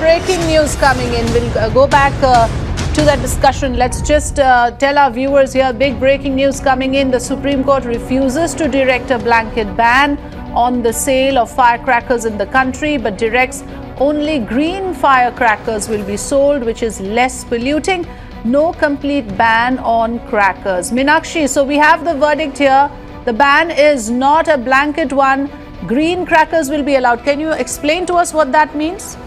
breaking news coming in. We'll go back to that discussion. Let's just tell our viewers here, big breaking news coming in. The Supreme Court refuses to direct a blanket ban on the sale of firecrackers in the country, but directs only green firecrackers will be sold, which is less polluting. No complete ban on crackers. Meenakshi, so we have the verdict here. The ban is not a blanket one. Green crackers will be allowed. Can you explain to us what that means?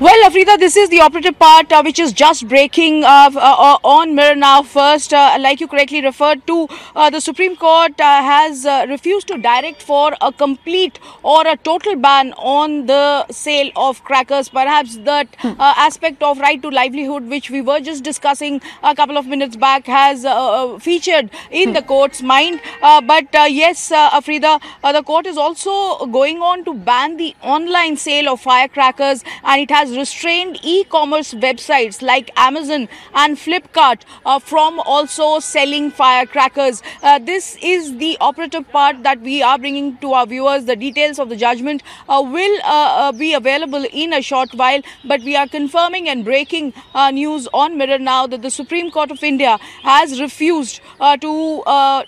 Well, Afrida, this is the operative part which is just breaking on Mirror Now. First, like you correctly referred to, the Supreme Court has refused to direct for a complete or a total ban on the sale of crackers. Perhaps that aspect of right to livelihood, which we were just discussing a couple of minutes back, has featured in the court's mind. But yes, Afrida, the court is also going on to ban the online sale of firecrackers, and it has restrained e-commerce websites like Amazon and Flipkart from also selling firecrackers. This is the operative part that we are bringing to our viewers. The details of the judgment will be available in a short while, but we are confirming and breaking news on Mirror Now that the Supreme Court of India has refused to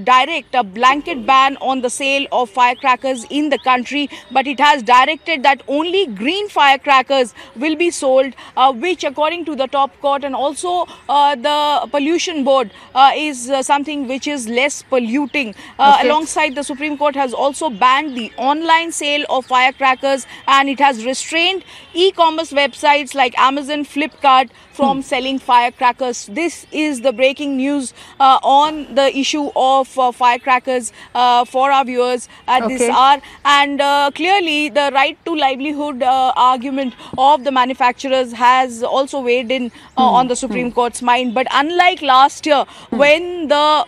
direct a blanket ban on the sale of firecrackers in the country, but it has directed that only green firecrackers will be sold, which according to the top court and also the pollution board is something which is less polluting. Alongside, the Supreme Court has also banned the online sale of firecrackers, and it has restrained e-commerce websites like Amazon, Flipkart from selling firecrackers. This is the breaking news on the issue of firecrackers for our viewers at this hour. And clearly the right to livelihood argument of the manufacturers has also weighed in on the Supreme Court's mind. But unlike last year, when the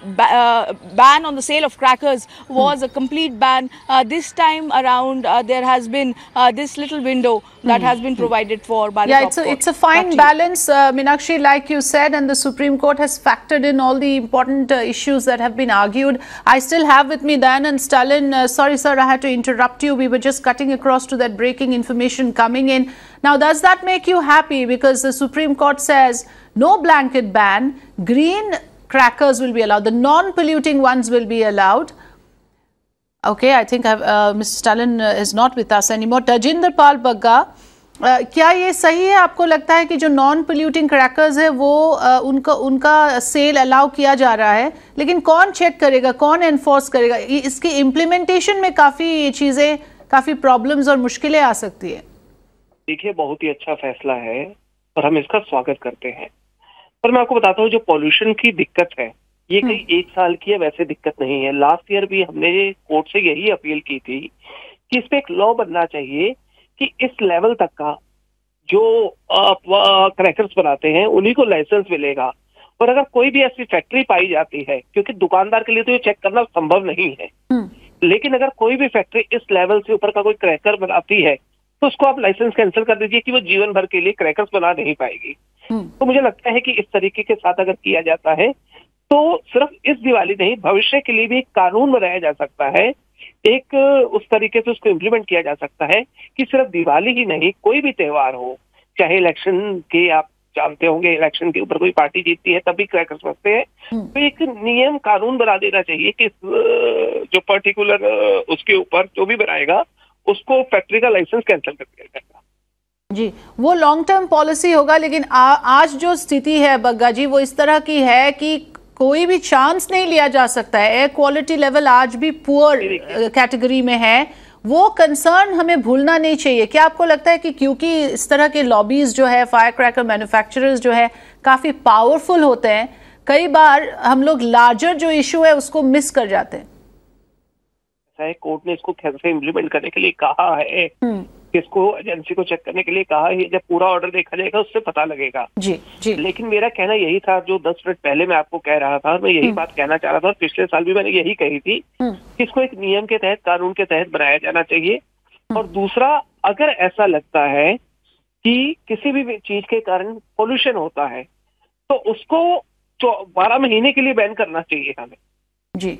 ban on the sale of crackers was a complete ban, this time around there has been this little window that has been provided for by the top court. It's a fine balance, Meenakshi, like you said, and the Supreme Court has factored in all the important issues that have been argued. I still have with me Dan and Stalin. Sorry, sir, I had to interrupt you. We were just cutting across to that breaking information coming in. Now, does that make you happy? Because the Supreme Court says no blanket ban, green crackers will be allowed, the non-polluting ones will be allowed. Okay, I think Mr. Stalin is not with us anymore. Tajinder Pal Bagga, क्या ये सही है? आपको लगता है कि जो non polluting crackers है वो उनका सेल अलाउ किया जा रहा है, लेकिन कौन चेक करेगा, कौन एनफोर्स करेगा? इसकी इम्प्लीमेंटेशन में काफ़ी प्रॉब्लम्स और मुश्किलें आ सकती है। देखिए, बहुत ही अच्छा फैसला है और हम इसका स्वागत करते हैं। पर मैं आपको बताता हूँ, जो पॉल्यूशन की दिक्कत है ये कई एक साल की है, वैसे दिक्कत नहीं है। लास्ट ईयर भी हमने कोर्ट से यही अपील की थी कि इस पे एक लॉ बनना चाहिए कि इस लेवल तक का जो क्रैकर्स बनाते हैं उन्हीं को लाइसेंस मिलेगा। और अगर कोई भी ऐसी फैक्ट्री पाई जाती है, क्योंकि दुकानदार के लिए तो ये चेक करना संभव नहीं है, लेकिन अगर कोई भी फैक्ट्री इस लेवल से ऊपर का कोई क्रैकर बनाती है तो उसको आप लाइसेंस कैंसिल कर दीजिए कि वो जीवन भर के लिए क्रैकर्स बना नहीं पाएगी। तो मुझे लगता है कि इस तरीके के साथ अगर किया जाता है तो सिर्फ इस दिवाली नहीं, भविष्य के लिए भी एक कानून बनाया जा सकता है, एक उस तरीके से उसको इम्प्लीमेंट किया जा सकता है कि सिर्फ दिवाली ही नहीं, कोई भी त्योहार हो, चाहे इलेक्शन के, आप जानते होंगे इलेक्शन के ऊपर कोई पार्टी जीतती है तभी क्रैकर्स बजते हैं, तो एक नियम कानून बना देना चाहिए कि जो पर्टिकुलर उसके ऊपर जो भी बनाएगा उसको फैक्ट्री का लाइसेंस कैंसिल कर दिया जाएगा। जी, वो लॉन्ग टर्म पॉलिसी होगा, लेकिन आज जो स्थिति है बग्गा जी वो इस तरह की है कि कोई भी चांस नहीं लिया जा सकता है। एयर क्वालिटी लेवल आज भी पुअर कैटेगरी में है, वो कंसर्न हमें भूलना नहीं चाहिए। क्या आपको लगता है कि क्योंकि इस तरह के लॉबीज जो है, फायर क्रैकर मैन्युफैक्चरर्स जो है काफी पावरफुल होते हैं, कई बार हम लोग लार्जर जो इशू है उसको मिस कर जाते हैं? कोर्ट ने इसको कैसे इम्प्लीमेंट करने के लिए कहा है, किसको एजेंसी को चेक करने के लिए कहा है, जब पूरा ऑर्डर देखा जाएगा उससे पता लगेगा। जी। लेकिन मेरा कहना यही था, जो 10 मिनट पहले मैं आपको कह रहा था, मैं यही बात कहना चाह रहा था और पिछले साल भी मैंने यही कही थी कि इसको एक नियम के तहत, कानून के तहत बनाया जाना चाहिए। और दूसरा, अगर ऐसा लगता है कि किसी भी चीज के कारण पोल्यूशन होता है तो उसको 12 महीने के लिए बैन करना चाहिए हमें। जी,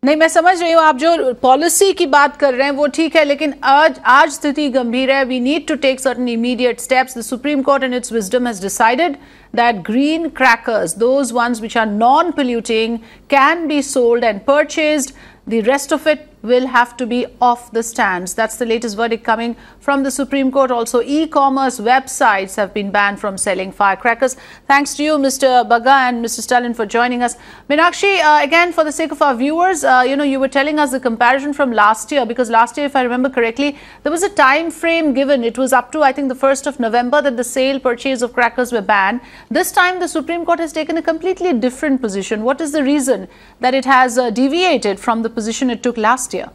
नहीं, मैं समझ रही हूँ, आप जो पॉलिसी की बात कर रहे हैं वो ठीक है, लेकिन आज स्थिति गंभीर है. We need to take certain immediate steps. The Supreme Court in its wisdom has decided that green crackers, those ones which are non-polluting, can be sold and purchased. The rest of it will have to be off the stands. That's the latest verdict coming from the Supreme Court. Also, e-commerce websites have been banned from selling firecrackers. Thanks to you, Mr. Bagga and Mr. Stalin, for joining us. Meenakshi, again, for the sake of our viewers, you were telling us the comparison from last year, because last year, if I remember correctly, there was a time frame given. It was up to, I think, the 1st of November that the sale, purchase of crackers were banned. This time, the Supreme Court has taken a completely different position. What is the reason that it has deviated from the position it took last year?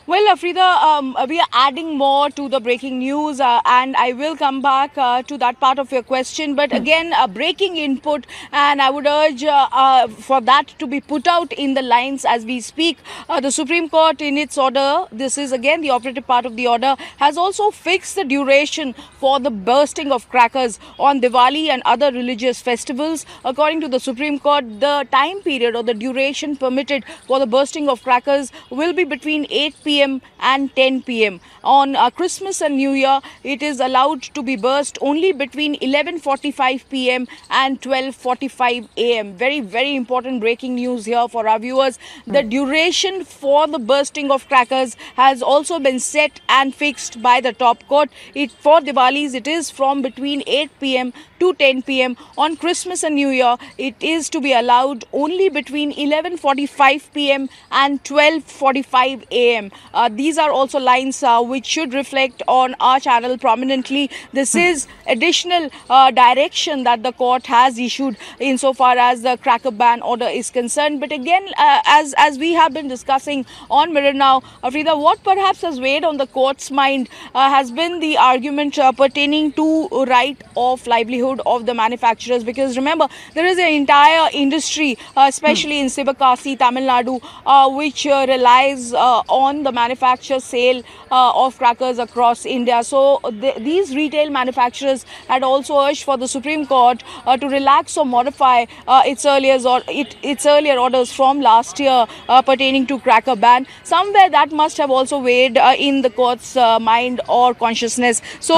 Well, Afrida, we are adding more to the breaking news, and I will come back to that part of your question. But again, breaking input, and I would urge for that to be put out in the lines as we speak. The Supreme Court, in its order, this is again the operative part of the order, has also fixed the duration for the bursting of crackers on Diwali and other religious festivals. According to the Supreme Court, the time period or the duration permitted for the bursting of crackers will be between 8 p.m. and 10 p.m. On Christmas and New Year, it is allowed to be burst only between 11:45 p.m. and 12:45 a.m. Very, very important breaking news here for our viewers. The duration for the bursting of crackers has also been set and fixed by the top court. For Diwalis, it is from between 8 p.m. to 10 p.m. On Christmas and New Year, it is to be allowed only between 11:45 p.m. and 12:45 a.m. These are also lines which should reflect on our channel prominently. This is additional direction that the court has issued insofar as the cracker ban order is concerned. But again, as we have been discussing on Mirror Now, Afrida, what perhaps has weighed on the court's mind has been the argument pertaining to right of livelihood of the manufacturers, because remember, there is an entire industry, especially in Sivakasi, Tamil Nadu, which relies on the manufacture sale of crackers across India. So these retail manufacturers had also urged for the Supreme Court to relax or modify its earlier orders from last year pertaining to cracker ban. Somewhere that must have also weighed in the court's mind or consciousness. So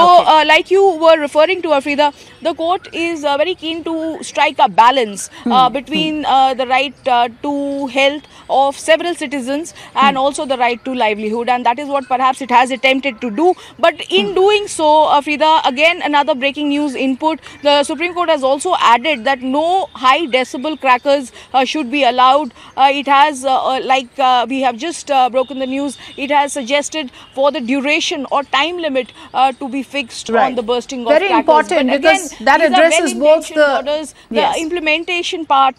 like you were referring to, Afrida, the court is very keen to strike a balance between the right to health of several citizens and also the right to livelihood, and that is what perhaps it has attempted to do. But in doing so, Afrida, again another breaking news input, the Supreme Court has also added that no high decibel crackers should be allowed. It has, we have just broken the news, it has suggested for the duration or time limit to be fixed on the bursting of very crackers. important, but because again, that addresses both the orders, the implementation part